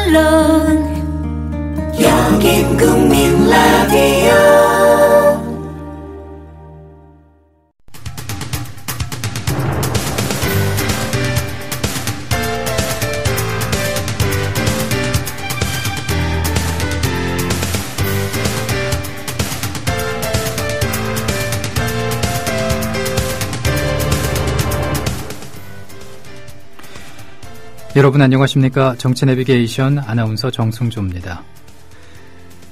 물론 여긴 국민 라디오. 여러분 안녕하십니까? 정치내비게이션 아나운서 정승조입니다.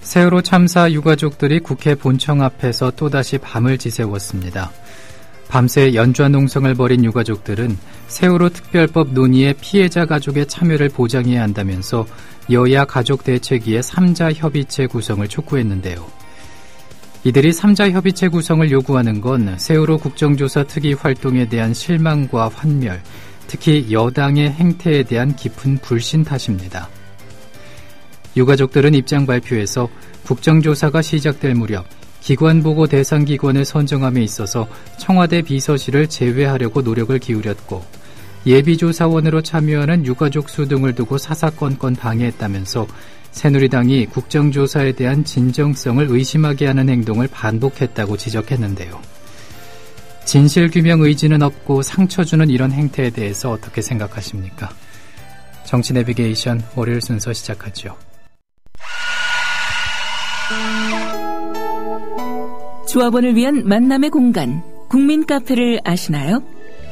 세월호 참사 유가족들이 국회 본청 앞에서 또다시 밤을 지새웠습니다. 밤새 연좌농성을 벌인 유가족들은 세월호 특별법 논의에 피해자 가족의 참여를 보장해야 한다면서 여야 가족대책위의 3자 협의체 구성을 촉구했는데요. 이들이 3자 협의체 구성을 요구하는 건 세월호 국정조사 특위 활동에 대한 실망과 환멸, 특히 여당의 행태에 대한 깊은 불신 탓입니다. 유가족들은 입장 발표에서 국정조사가 시작될 무렵 기관보고 대상 기관을 선정함에 있어서 청와대 비서실을 제외하려고 노력을 기울였고 예비조사원으로 참여하는 유가족 수 등을 두고 사사건건 방해했다면서 새누리당이 국정조사에 대한 진정성을 의심하게 하는 행동을 반복했다고 지적했는데요. 진실규명 의지는 없고 상처 주는 이런 행태에 대해서 어떻게 생각하십니까? 정치 내비게이션 월요일 순서 시작하죠. 조합원을 위한 만남의 공간, 국민 카페를 아시나요?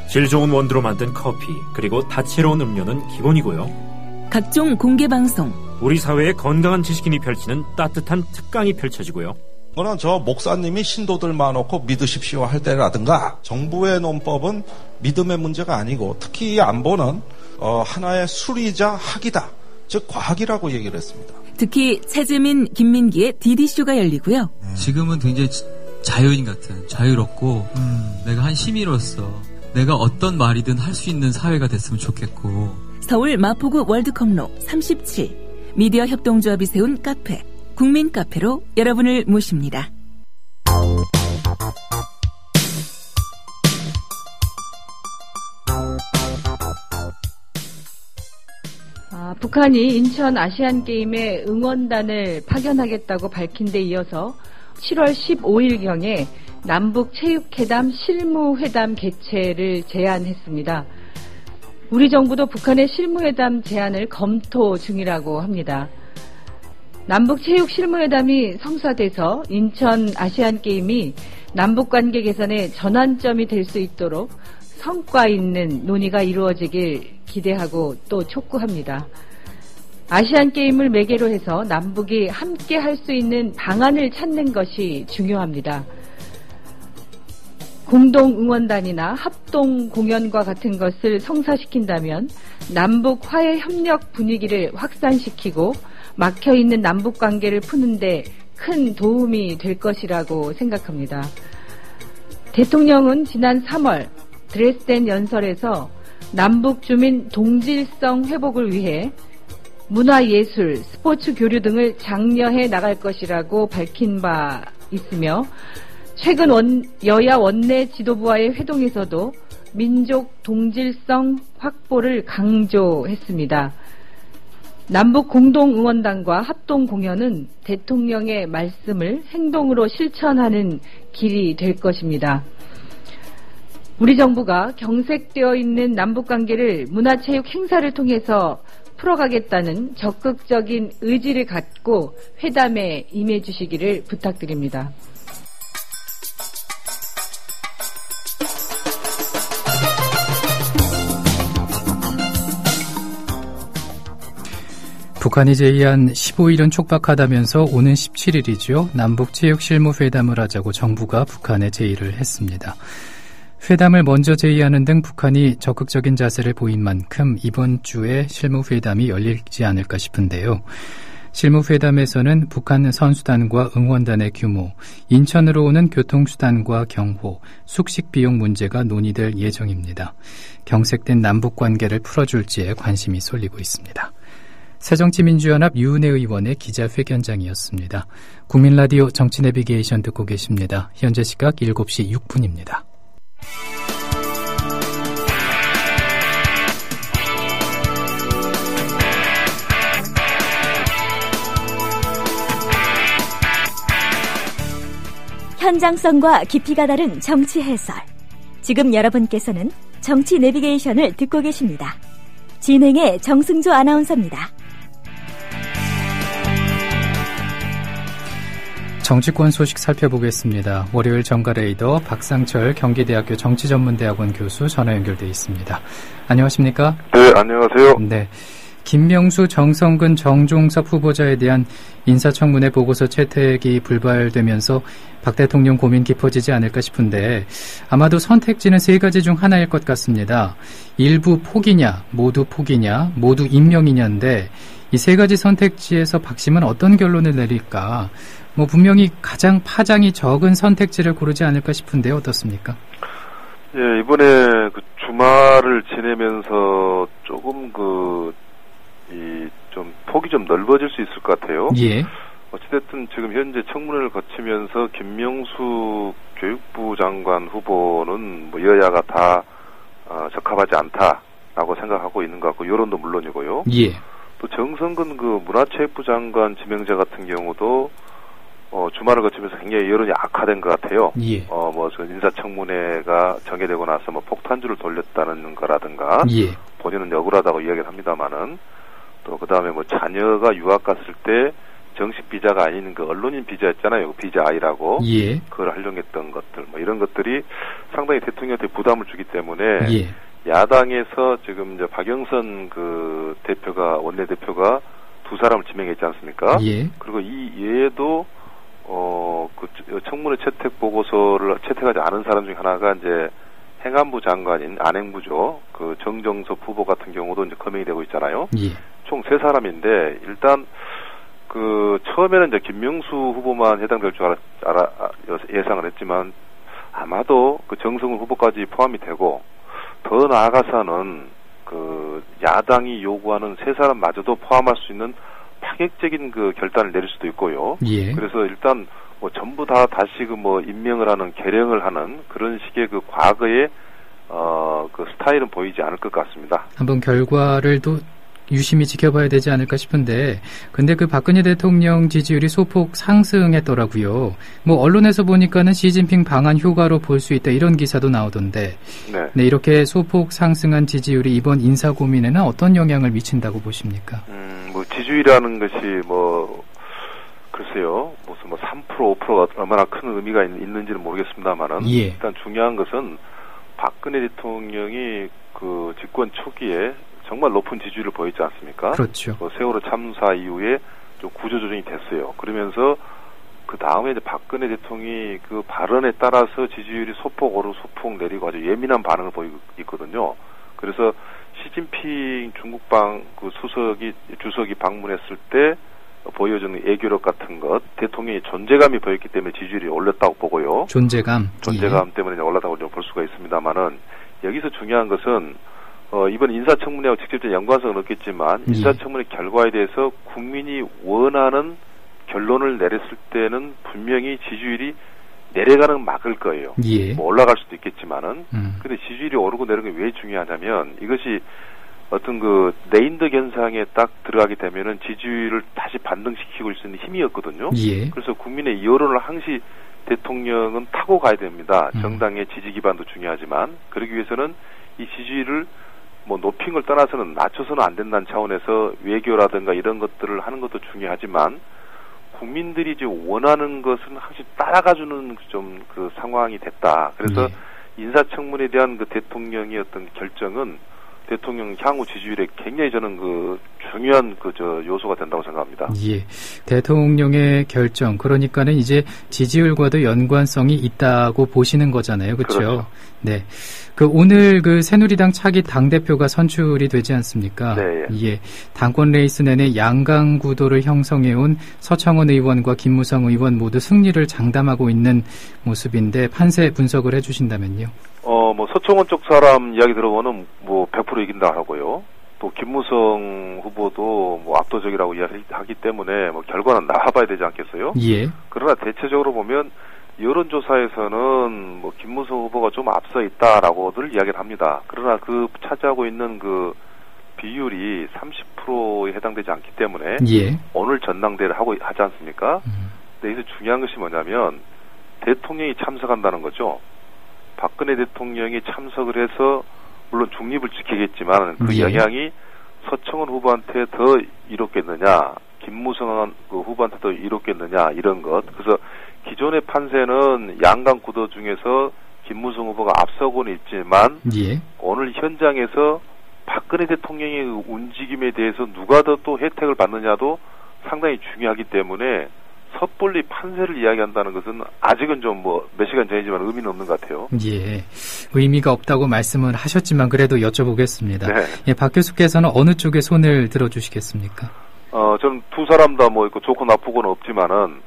질 좋은 원두로 만든 커피, 그리고 다채로운 음료는 기본이고요. 각종 공개 방송, 우리 사회의 건강한 지식인이 펼치는 따뜻한 특강이 펼쳐지고요. 그거는 저 목사님이 신도들 많고 믿으십시오 할 때라든가 정부의 논법은 믿음의 문제가 아니고 특히 이 안보는 하나의 수리자 학이다. 즉 과학이라고 얘기를 했습니다. 특히 최지민, 김민기의 DD쇼가 열리고요. 지금은 굉장히 자유인 같은, 자유롭고 내가 한 시민으로서 내가 어떤 말이든 할 수 있는 사회가 됐으면 좋겠고. 서울 마포구 월드컵로 37 미디어 협동조합이 세운 카페 국민 카페로 여러분을 모십니다. 북한이 인천 아시안게임에 응원단을 파견하겠다고 밝힌 데 이어서 7월 15일경에 남북체육회담 실무회담 개최를 제안했습니다. 우리 정부도 북한의 실무회담 제안을 검토 중이라고 합니다. 남북체육실무회담이 성사돼서 인천 아시안게임이 남북관계 개선의 전환점이 될 수 있도록 성과 있는 논의가 이루어지길 기대하고 또 촉구합니다. 아시안게임을 매개로 해서 남북이 함께 할 수 있는 방안을 찾는 것이 중요합니다. 공동응원단이나 합동공연과 같은 것을 성사시킨다면 남북 화해 협력 분위기를 확산시키고 막혀있는 남북관계를 푸는데 큰 도움이 될 것이라고 생각합니다. 대통령은 지난 3월 드레스덴 연설에서 남북 주민 동질성 회복을 위해 문화예술, 스포츠 교류 등을 장려해 나갈 것이라고 밝힌 바 있으며 최근 여야 원내 지도부와의 회동에서도 민족 동질성 확보를 강조했습니다. 남북 공동응원단과 합동공연은 대통령의 말씀을 행동으로 실천하는 길이 될 것입니다. 우리 정부가 경색되어 있는 남북관계를 문화체육 행사를 통해서 풀어가겠다는 적극적인 의지를 갖고 회담에 임해 주시기를 부탁드립니다. 북한이 제의한 15일은 촉박하다면서 오는 17일이죠. 남북체육실무회담을 하자고 정부가 북한에 제의를 했습니다. 회담을 먼저 제의하는 등 북한이 적극적인 자세를 보인 만큼 이번 주에 실무회담이 열리지 않을까 싶은데요. 실무회담에서는 북한 선수단과 응원단의 규모, 인천으로 오는 교통수단과 경호, 숙식 비용 문제가 논의될 예정입니다. 경색된 남북관계를 풀어줄지에 관심이 쏠리고 있습니다. 새정치민주연합 유은혜 의원의 기자회견장이었습니다. 국민라디오 정치내비게이션 듣고 계십니다. 현재 시각 7시 6분입니다. 현장성과 깊이가 다른 정치 해설. 지금 여러분께서는 정치 내비게이션을 듣고 계십니다. 진행의 정승조 아나운서입니다. 정치권 소식 살펴보겠습니다. 월요일 정가레이더 박상철 경기대학교 정치전문대학원 교수 전화 연결돼 있습니다. 안녕하십니까? 네, 안녕하세요. 네. 김명수, 정성근, 정종섭 후보자에 대한 인사청문회 보고서 채택이 불발되면서 박 대통령 고민 깊어지지 않을까 싶은데 아마도 선택지는 세 가지 중 하나일 것 같습니다. 일부 포기냐, 모두 포기냐, 모두 임명이냐인데 이 세 가지 선택지에서 박심은 어떤 결론을 내릴까? 분명히 가장 파장이 적은 선택지를 고르지 않을까 싶은데 어떻습니까? 예, 이번에 그 주말을 지내면서 조금 좀 폭이 좀 넓어질 수 있을 것 같아요. 예. 어찌됐든 지금 현재 청문회를 거치면서 김명수 교육부 장관 후보는 여야가 다 적합하지 않다라고 생각하고 있는 것 같고 여론도 물론이고요. 예. 또 정성근 문화체육부 장관 지명자 같은 경우도 주말을 거치면서 굉장히 여론이 악화된 것 같아요. 예. 인사청문회가 정해되고 나서 폭탄주를 돌렸다는 거라든가, 예. 본인은 억울하다고 이야기를 합니다만은, 또 그 다음에 자녀가 유학 갔을 때 정식 비자가 아닌 그 언론인 비자였잖아요. 비자 I라고. 예. 그걸 활용했던 것들, 이런 것들이 상당히 대통령한테 부담을 주기 때문에, 예. 야당에서 지금 이제 박영선 원내대표가 두 사람을 지명했지 않습니까? 예. 그리고 이 외에도 청문회 채택 보고서를 채택하지 않은 사람 중에 하나가 이제 행안부 장관인 안행부죠. 정정섭 후보 같은 경우도 이제 거명이 되고 있잖아요. 예. 총 세 사람인데 일단 처음에는 이제 김명수 후보만 해당될 줄 예상을 했지만 아마도 정성훈 후보까지 포함이 되고 더 나아가서는 야당이 요구하는 세 사람마저도 포함할 수 있는 파격적인 결단을 내릴 수도 있고요. 예. 그래서 일단 전부 다 다시 임명을 하는 계령을 하는 그런 식의 과거의 스타일은 보이지 않을 것 같습니다. 한번 결과를 또 유심히 지켜봐야 되지 않을까 싶은데 근데 박근혜 대통령 지지율이 소폭 상승했더라고요. 언론에서 보니까는 시진핑 방한 효과로 볼 수 있다 이런 기사도 나오던데 네, 이렇게 소폭 상승한 지지율이 이번 인사 고민에는 어떤 영향을 미친다고 보십니까? 지지율이라는 것이 글쎄요, 무슨 3%, 5%가 얼마나 큰 의미가 있는지는 모르겠습니다만은 예. 일단 중요한 것은 박근혜 대통령이 집권 초기에 정말 높은 지지율을 보였지 않습니까? 그렇죠. 세월호 참사 이후에 좀 구조조정이 됐어요. 그러면서 그 다음에 이제 박근혜 대통령이 발언에 따라서 지지율이 소폭 오르고 소폭 내리고 아주 예민한 반응을 보이고 있거든요. 그래서 시진핑 중국 주석이 방문했을 때 보여주는 애교력 같은 것, 대통령의 존재감이 보였기 때문에 지지율이 올랐다고 보고요. 존재감 예. 때문에 올랐다고 좀 볼 수가 있습니다만은 여기서 중요한 것은 이번 인사청문회와 직접적인 연관성은 없겠지만 인사청문회 결과에 대해서 국민이 원하는 결론을 내렸을 때는 분명히 지지율이 내려가는 막을 거예요. 예. 올라갈 수도 있겠지만은 근데 지지율이 오르고 내리는 게 왜 중요하냐면 이것이 어떤 네임드 현상에 딱 들어가게 되면은 지지율을 다시 반등시키고 있는 힘이었거든요. 예. 그래서 국민의 여론을 항시 대통령은 타고 가야 됩니다. 정당의 지지 기반도 중요하지만 그러기 위해서는 이 지지율을 높인 걸 떠나서는 낮춰서는 안 된다는 차원에서 외교라든가 이런 것들을 하는 것도 중요하지만 국민들이 이제 원하는 것은 항상 따라가주는 상황이 됐다. 그래서 인사청문회에 대한 대통령의 어떤 결정은 대통령 향후 지지율에 굉장히 저는 중요한 요소가 된다고 생각합니다. 예. 대통령의 결정, 그러니까는 이제 지지율과도 연관성이 있다고 보시는 거잖아요. 그렇죠? 네. 오늘 새누리당 차기 당대표가 선출이 되지 않습니까? 네. 예. 당권 레이스 내내 양강 구도를 형성해온 서청원 의원과 김무성 의원 모두 승리를 장담하고 있는 모습인데 판세 분석을 해주신다면요. 서청원 쪽 사람 이야기 들어보면 100% 이긴다 하고요. 또 김무성 후보도 압도적이라고 이야기하기 때문에 결과는 나와봐야 되지 않겠어요? 예. 그러나 대체적으로 보면 여론조사에서는 김무성 후보가 좀 앞서 있다라고들 이야기를 합니다. 그러나 차지하고 있는 비율이 30%에 해당되지 않기 때문에 예. 오늘 전당대회를 하지 않습니까? 근데 여기서 중요한 것이 뭐냐면 대통령이 참석한다는 거죠. 박근혜 대통령이 참석을 해서 물론 중립을 지키겠지만 그 영향이 서청원 후보한테 더 이롭겠느냐, 김무성 그 후보한테 더 이롭겠느냐 이런 것. 그래서 기존의 판세는 양강 구도 중에서 김무성 후보가 앞서고는 있지만 오늘 현장에서 박근혜 대통령의 움직임에 대해서 누가 더 또 혜택을 받느냐도 상당히 중요하기 때문에 섣불리 판세를 이야기한다는 것은 아직은 좀 뭐 몇 시간 전이지만 의미는 없는 것 같아요. 예, 의미가 없다고 말씀을 하셨지만 그래도 여쭤보겠습니다. 네. 예, 박 교수께서는 어느 쪽에 손을 들어주시겠습니까? 저는 두 사람 다 뭐 좋고 나쁘고는 없지만은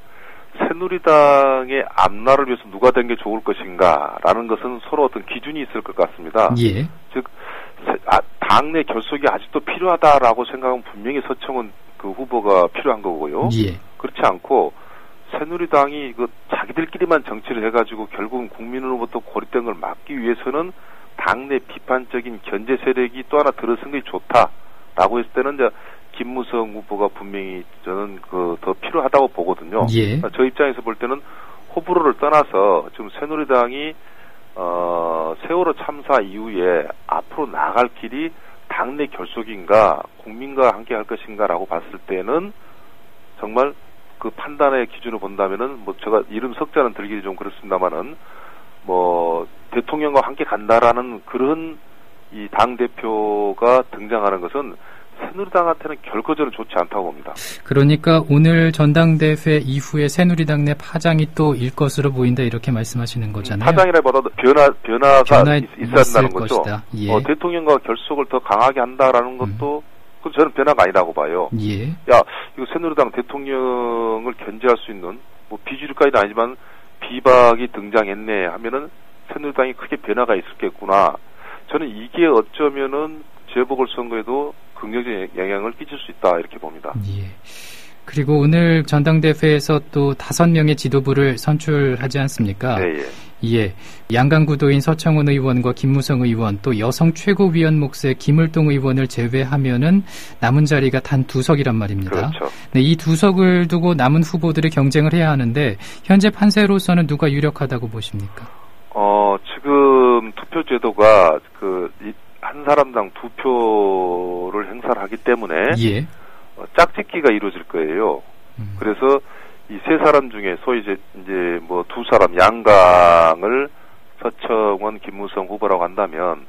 새누리당의 앞날을 위해서 누가 된 게 좋을 것인가라는 것은 서로 어떤 기준이 있을 것 같습니다. 예. 즉 당내 결속이 아직도 필요하다라고 생각하면 분명히 서청원 그 후보가 필요한 거고요. 예. 그렇지 않고 새누리당이 그 자기들끼리만 정치를 해가지고 결국은 국민으로부터 고립된 걸 막기 위해서는 당내 비판적인 견제 세력이 또 하나 들어선 게 좋다라고 했을 때는 이제 김무성 후보가 분명히 저는 그 더 필요하다고 보거든요. 예. 저 입장에서 볼 때는 호불호를 떠나서 지금 새누리당이 세월호 참사 이후에 앞으로 나아갈 길이 당내 결속인가 국민과 함께 할 것인가라고 봤을 때는 정말 그 판단의 기준을 본다면은 뭐 제가 이름 석자는 들기는 좀 그렇습니다만은 뭐 대통령과 함께 간다라는 그런 이 당 대표가 등장하는 것은 새누리당한테는 결코 저는 좋지 않다고 봅니다. 그러니까 오늘 전당대회 이후에 새누리당 내 파장이 또 일 것으로 보인다 이렇게 말씀하시는 거잖아요. 파장이라기보다도 변화가 있어야 한다는 거죠. 예. 대통령과 결속을 더 강하게 한다라는 것도 저는 변화가 아니라고 봐요. 예. 야, 이거 새누리당 대통령을 견제할 수 있는 뭐 비주류까지는 아니지만 비박이 등장했네 하면은 새누리당이 크게 변화가 있었겠구나. 저는 이게 어쩌면은 재보궐선거에도 긍정적인 영향을 끼칠 수 있다 이렇게 봅니다. 예. 그리고 오늘 전당대회에서 또 5명의 지도부를 선출하지 않습니까? 네, 예. 예. 양강구도인 서청원 의원과 김무성 의원 또 여성 최고위원 몫의 김을동 의원을 제외하면은 남은 자리가 단 2석이란 말입니다. 그렇죠. 네, 이 2석을 두고 남은 후보들이 경쟁을 해야 하는데 현재 판세로서는 누가 유력하다고 보십니까? 지금 투표 제도가 한 사람당 2표를 행사를 하기 때문에 예. 짝짓기가 이루어질 거예요. 그래서 이 세 사람 중에 소위 이제 뭐 두 사람 양강을 서청원, 김무성 후보라고 한다면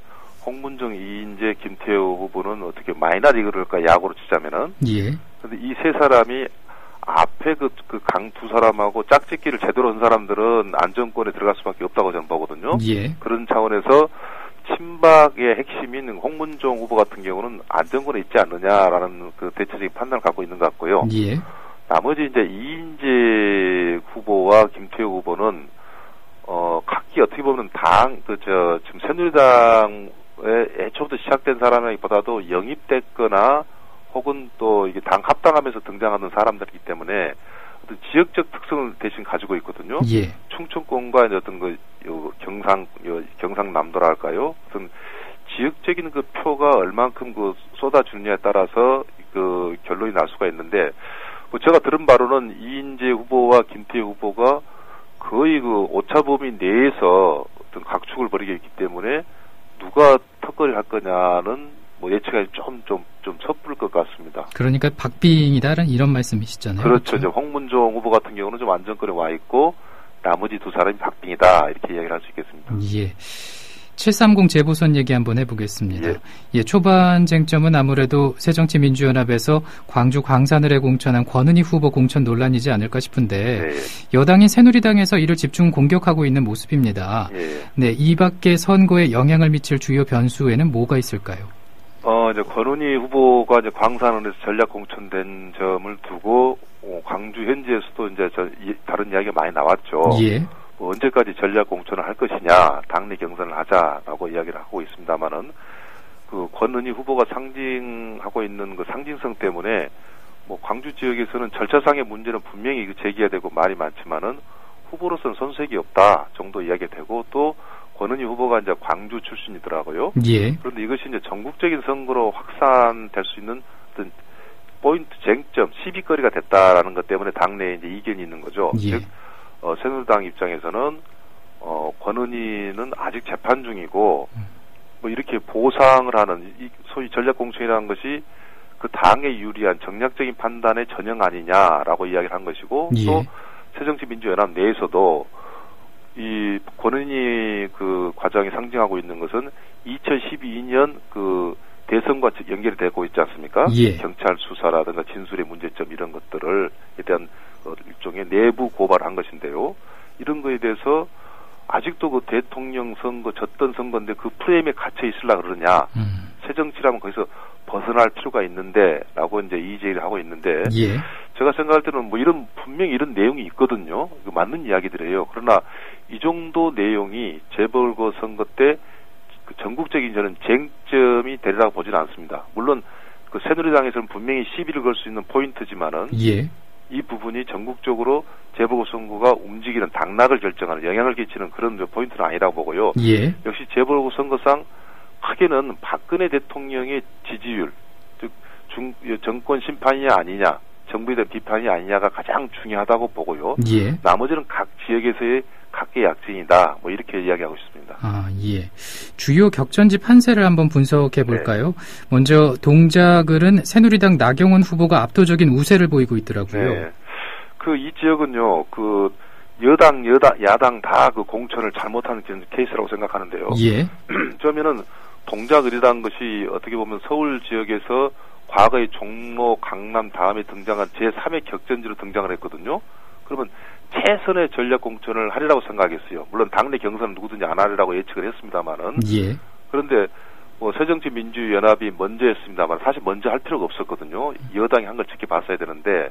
홍문정, 이인재, 김태호 후보는 어떻게 마이너리그를 할까 야구로 치자면은. 예. 근데 이 세 사람이 앞에 그 강 두 사람하고 짝짓기를 제대로 한 사람들은 안정권에 들어갈 수밖에 없다고 저는 보거든요. 예. 그런 차원에서 친박의 핵심인 홍문종 후보 같은 경우는 안정권에 있지 않느냐라는 그 대체적인 판단을 갖고 있는 것 같고요. 예. 나머지 이제 이인재 후보와 김태호 후보는 각기 어떻게 보면 지금 새누리당에 애초부터 시작된 사람이보다도 영입됐거나 혹은 또 이게 당 합당하면서 등장하는 사람들이기 때문에 어떤 지역적 특성을 대신 가지고 있거든요. 예. 충청권과 어떤 경상남도랄까요? 어떤 지역적인 그 표가 얼만큼 쏟아주느냐에 따라서 그 결론이 날 수가 있는데, 뭐 제가 들은 바로는 이인재 후보와 김태희 후보가 거의 그 오차 범위 내에서 어떤 각축을 벌이고 있기 때문에 누가 턱걸이를 할 거냐는 뭐 예측이 좀 섣부를 것 같습니다. 그러니까 박빙이다라는 이런 말씀이시잖아요. 그렇죠. 이제 홍문종 후보 같은 경우는 좀 안정권에 와 있고 나머지 두 사람이 박빙이다 이렇게 이야기를 할 수 있겠습니다. 예. 730 재보선 얘기 한번 해보겠습니다. 예. 예, 초반 쟁점은 아무래도 새정치민주연합에서 광주 광산을에 공천한 권은희 후보 공천 논란이지 않을까 싶은데 예. 여당인 새누리당에서 이를 집중 공격하고 있는 모습입니다. 예. 네, 이 밖에 선거에 영향을 미칠 주요 변수에는 뭐가 있을까요? 이제 권은희 후보가 이제 광산을에서 전략 공천된 점을 두고 광주 현지에서도 이제 다른 이야기가 많이 나왔죠. 예. 언제까지 전략 공천을 할 것이냐, 당내 경선을 하자라고 이야기를 하고 있습니다만은 그 권은희 후보가 상징하고 있는 그 상징성 때문에 뭐 광주 지역에서는 절차상의 문제는 분명히 제기가 되고 말이 많지만은 후보로서는 손색이 없다 정도 이야기가 되고 또 권은희 후보가 이제 광주 출신이더라고요. 예. 그런데 이것이 이제 전국적인 선거로 확산될 수 있는 어떤 포인트 쟁점, 시비거리가 됐다라는 것 때문에 당내에 이제 이견이 있는 거죠. 예. 즉, 새누리당 입장에서는 권은희는 아직 재판 중이고 뭐 이렇게 보상을 하는 이 소위 전략공천이라는 것이 그 당에 유리한 정략적인 판단의 전형 아니냐라고 이야기를 한 것이고 예. 또 새정치민주연합 내에서도 이 권은희 그 과정이 상징하고 있는 것은 2012년 그 대선과 연결이 되고 있지 않습니까? 예. 경찰 수사라든가 진술의 문제점 이런 것들을 대한 일종의 내부 고발한 것인데요. 이런 거에 대해서 아직도 그 대통령 선거 졌던 선거인데 그 프레임에 갇혀 있으려고 그러냐. 새정치라면 거기서 벗어날 필요가 있는데라고 이제 이의제기를 하고 있는데 예. 제가 생각할 때는 뭐 분명히 이런 내용이 있거든요. 맞는 이야기들이에요. 그러나 이 정도 내용이 재보궐 선거 때 그 전국적인 저는 쟁점이 되리라고 보지는 않습니다. 물론 그 새누리당에서는 분명히 시비를 걸 수 있는 포인트지만은 예. 이 부분이 전국적으로 재보궐 선거가 움직이는 당락을 결정하는 영향을 끼치는 그런 포인트는 아니라고 보고요. 예. 역시 재보궐 선거상 크게는 박근혜 대통령의 지지율, 즉 정권 심판이냐 아니냐, 정부에 대한 비판이 아니냐가 가장 중요하다고 보고요. 예. 나머지는 각 지역에서의 각계 약진이다. 뭐 이렇게 이야기하고 싶습니다. 아, 예. 주요 격전지 판세를 한번 분석해 볼까요? 네. 먼저 동작을은 새누리당 나경원 후보가 압도적인 우세를 보이고 있더라고요. 네. 그 이 지역은요. 그 야당 다 그 공천을 잘못하는 케이스라고 생각하는데요. 예. 그러면은 동작을이라는 것이 어떻게 보면 서울 지역에서 과거의 종로, 강남 다음에 등장한 제3의 격전지로 등장을 했거든요. 그러면 최선의 전략 공천을 하리라고 생각했어요. 물론 당내 경선은 누구든지 안 하리라고 예측을 했습니다만은. 예. 그런데 뭐 새정치민주연합이 먼저 했습니다만 사실 먼저 할 필요가 없었거든요. 여당이 한 걸 지켜봤어야 되는데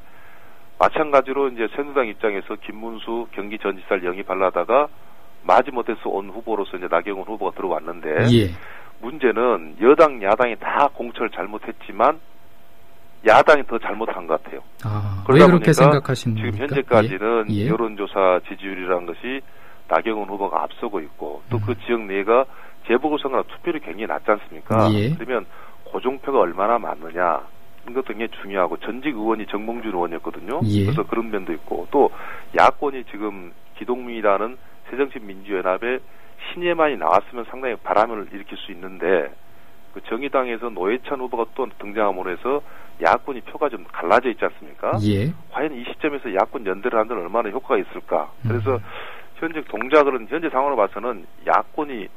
마찬가지로 이제 새누리당 입장에서 김문수 경기전지사를 영입하려다가 마지못해서 온 후보로서 이제 나경원 후보가 들어왔는데 예. 문제는 여당 야당이 다 공천을 잘못했지만 야당이 더 잘못한 것 같아요. 아, 왜 그렇게 생각하십니까? 지금 현재까지는 예. 예. 여론조사 지지율이라는 것이 나경원 후보가 앞서고 있고 또 그 지역 내가 재보궐선거나 투표율이 굉장히 낮지 않습니까? 예. 그러면 고정표가 얼마나 많느냐 이것도 굉장히 중요하고 전직 의원이 정봉준 의원이었거든요. 예. 그래서 그런 면도 있고 또 야권이 지금 기동민이라는 새정치민주연합의 신예만이 나왔으면 상당히 바람을 일으킬 수 있는데 그 정의당에서 노회찬 후보가 또 등장함으로 해서 야권이 표가 좀 갈라져 있지 않습니까? 예. 과연 이 시점에서 야권 연대를 하는 데는 얼마나 효과가 있을까? 그래서 현재 동작은 현재 상황으로 봐서는 야권이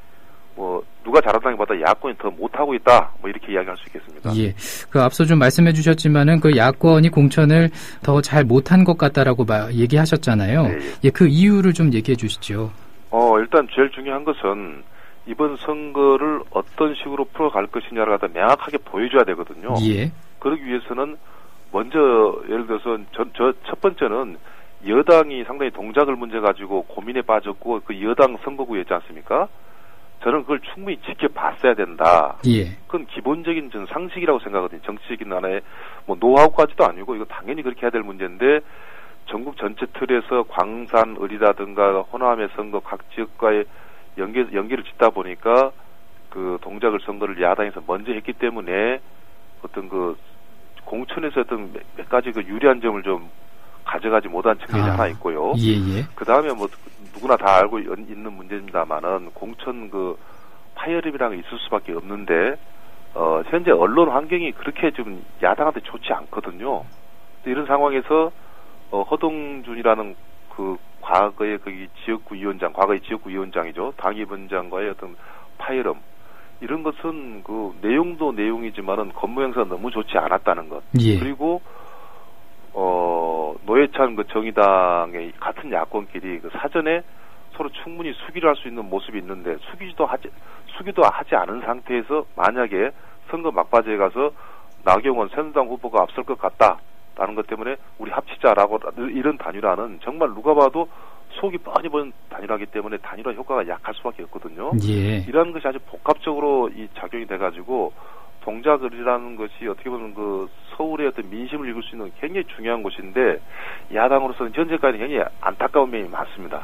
뭐 누가 잘한다기보다 야권이 더 못하고 있다 뭐 이렇게 이야기할 수 있겠습니다. 예, 그 앞서 좀 말씀해 주셨지만은 그 야권이 공천을 더 잘 못한 것 같다라고 얘기하셨잖아요. 네, 예, 그 이유를 좀 얘기해 주시죠. 일단 제일 중요한 것은 이번 선거를 어떤 식으로 풀어갈 것이냐를 갖다 명확하게 보여줘야 되거든요. 예. 그러기 위해서는 먼저 예를 들어서 첫 번째는 여당이 상당히 동작을 문제 가지고 고민에 빠졌고 그 여당 선거구였지 않습니까? 저는 그걸 충분히 지켜봤어야 된다. 예. 그건 기본적인 전 상식이라고 생각하거든요. 정치적인 하나의 뭐 노하우까지도 아니고 이거 당연히 그렇게 해야 될 문제인데 전국 전체 틀에서 광산, 을이라든가 호남의 선거 각 지역과의 연계를 짓다 보니까 그 동작을 선거를 야당에서 먼저 했기 때문에 어떤 그 공천에서 어떤 몇 가지 그 유리한 점을 좀 가져가지 못한 측면이 하나 있고요. 예. 그 다음에 뭐 누구나 다 알고 있는 문제입니다만은 공천 그 파열음이라는 게 있을 수밖에 없는데 현재 언론 환경이 그렇게 좀 야당한테 좋지 않거든요. 이런 상황에서 허동준이라는 그 과거의 거기 과거의 지역구 위원장이죠. 당위원장과의 어떤 파열음 이런 것은 그 내용도 내용이지만은 업무 행사가 너무 좋지 않았다는 것. 예. 그리고 노회찬 그 정의당의 같은 야권끼리 그 사전에 서로 충분히 수기를 할 수 있는 모습이 있는데 수기도 하지 않은 상태에서 만약에 선거 막바지에 가서 나경원 새누리당 후보가 앞설 것 같다라는 것 때문에 우리 합치자라고 이런 단일화는 정말 누가 봐도 속이 뻔히 보는 단일화이기 때문에 단일화 효과가 약할 수밖에 없거든요. 예. 이러한 것이 아주 복합적으로 이 작용이 돼가지고 동작을이라는 것이 어떻게 보면 그 서울의 어떤 민심을 읽을 수 있는 굉장히 중요한 곳인데 야당으로서는 현재까지 굉장히 안타까운 면이 많습니다.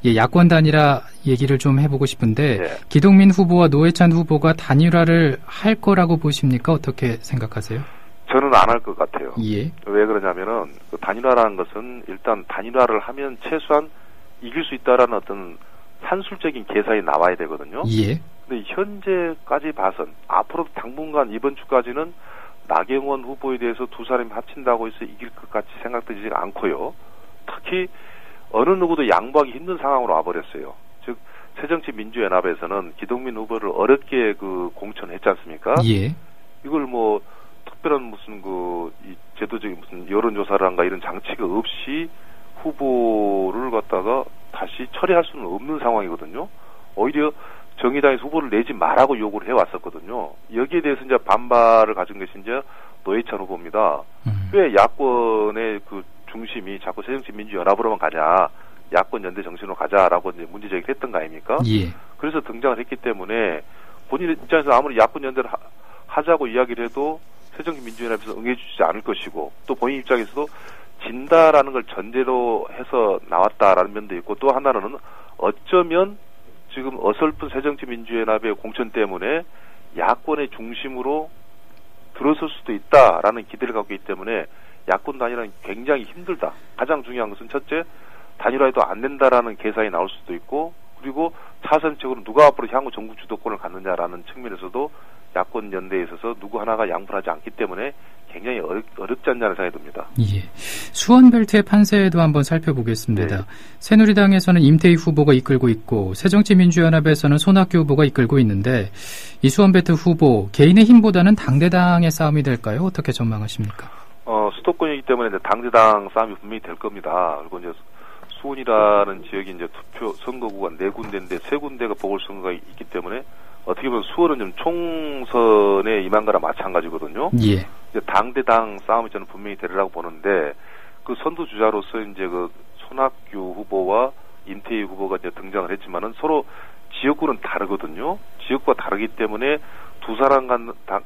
예, 야권 단일화 얘기를 좀 해보고 싶은데 기동민 후보와 노회찬 후보가 단일화를 할 거라고 보십니까? 어떻게 생각하세요? 저는 저는 안 할 것 같아요. 예. 왜 그러냐면은 그 단일화라는 것은 일단 단일화를 하면 최소한 이길 수 있다라는 어떤 산술적인 계산이 나와야 되거든요. 예. 근데 현재까지 봐선 앞으로도 당분간 이번 주까지는 나경원 후보에 대해서 두 사람이 합친다고 해서 이길 것 같이 생각되지 않고요. 특히 어느 누구도 양보하기 힘든 상황으로 와버렸어요. 즉 새정치민주연합에서는 기동민 후보를 어렵게 그 공천했지 않습니까? 예. 이걸 뭐 특별한 무슨 이 제도적인 무슨 여론조사란가 이런 장치가 없이 후보를 갖다가 다시 처리할 수는 없는 상황이거든요. 오히려 정의당에서 후보를 내지 말라고 요구를 해왔었거든요. 여기에 대해서 이제 반발을 가진 것이 이제 노회찬 후보입니다. 왜 야권의 그 중심이 자꾸 새정치민주연합으로만 가냐, 야권 연대 정신으로 가자라고 이제 문제 제기를 했던 거 아닙니까? 예. 그래서 등장을 했기 때문에 본인 입장에서 아무리 야권 연대를 하자고 이야기를 해도 새정치민주연합에서 응해주지 않을 것이고, 또 본인 입장에서도 진다라는 걸 전제로 해서 나왔다라는 면도 있고, 또 하나는 어쩌면 지금 어설픈 새정치민주연합의 공천 때문에 야권의 중심으로 들어설 수도 있다라는 기대를 갖고 있기 때문에 야권 단일화는 굉장히 힘들다. 가장 중요한 것은 첫째, 단일화해도 안 된다라는 계산이 나올 수도 있고, 그리고 차선적으로 누가 앞으로 향후 정부 주도권을 갖느냐라는 측면에서도 야권 연대에 있어서 누구 하나가 양보를 하지 않기 때문에 굉장히 어렵지 않냐는 생각이 듭니다. 예. 수원벨트의 판세도 한번 살펴보겠습니다. 네. 새누리당에서는 임태희 후보가 이끌고 있고 새정치민주연합에서는 손학규 후보가 이끌고 있는데 이 수원벨트 후보 개인의 힘보다는 당대당의 싸움이 될까요? 어떻게 전망하십니까? 수도권이기 때문에 이제 당대당 싸움이 분명히 될 겁니다. 그리고 이제 수원이라는 지역이 이제 투표 선거구가 4군데인데 3군데가 보궐선거가 있기 때문에 어떻게 보면 수원은 좀 총선에 임한 거랑 마찬가지거든요. 예. 이제 당대당 싸움이 저는 분명히 되리라고 보는데 그 선두 주자로서 이제 그 손학규 후보와 임태희 후보가 이제 등장을 했지만은 서로 지역구는 다르거든요. 지역구가 다르기 때문에 두 사람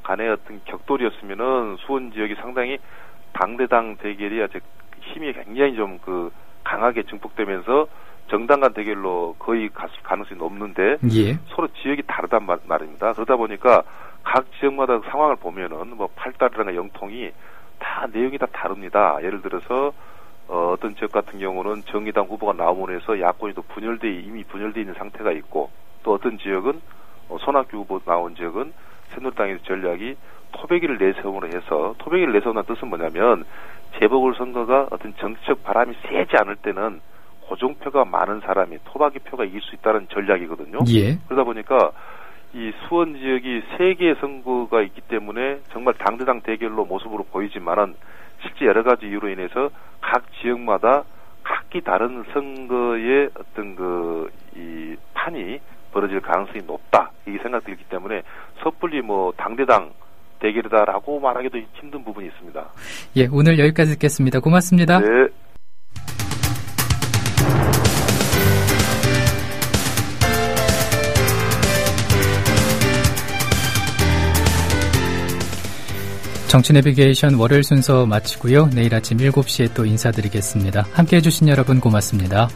간의 어떤 격돌이었으면은 수원 지역이 상당히 당대당 대결이 아직 힘이 굉장히 좀 강하게 증폭되면서 정당 간 대결로 거의 갔을 가능성이 높는데 예. 서로 지역이 다르단 말입니다. 그러다 보니까 각 지역마다 상황을 보면은 뭐 팔달이라든가 영통이 다 내용이 다 다릅니다. 예를 들어서 어떤 지역 같은 경우는 정의당 후보가 나옴으로 해서 야권이 또 이미 분열돼 있는 상태가 있고, 또 어떤 지역은 손학규 후보 나온 지역은 새누리당의 전략이 토백이를 내세움으로 해서, 토백이를 내세우는 뜻은 뭐냐면 재보궐선거가 어떤 정치적 바람이 세지 않을 때는 고정표가 많은 사람이 토박이 표가 이길 수 있다는 전략이거든요. 예. 그러다 보니까 이 수원 지역이 3개의 선거가 있기 때문에 정말 당대당 대결로 모습으로 보이지만은 실제 여러 가지 이유로 인해서 각 지역마다 각기 다른 선거의 어떤 이 판이 벌어질 가능성이 높다, 이 생각들이기 때문에 섣불리 뭐 당대당 대결이다라고 말하기도 힘든 부분이 있습니다. 예, 오늘 여기까지 듣겠습니다. 고맙습니다. 네. 정치 내비게이션 월요일 순서 마치고요. 내일 아침 7시에 또 인사드리겠습니다. 함께해 주신 여러분 고맙습니다.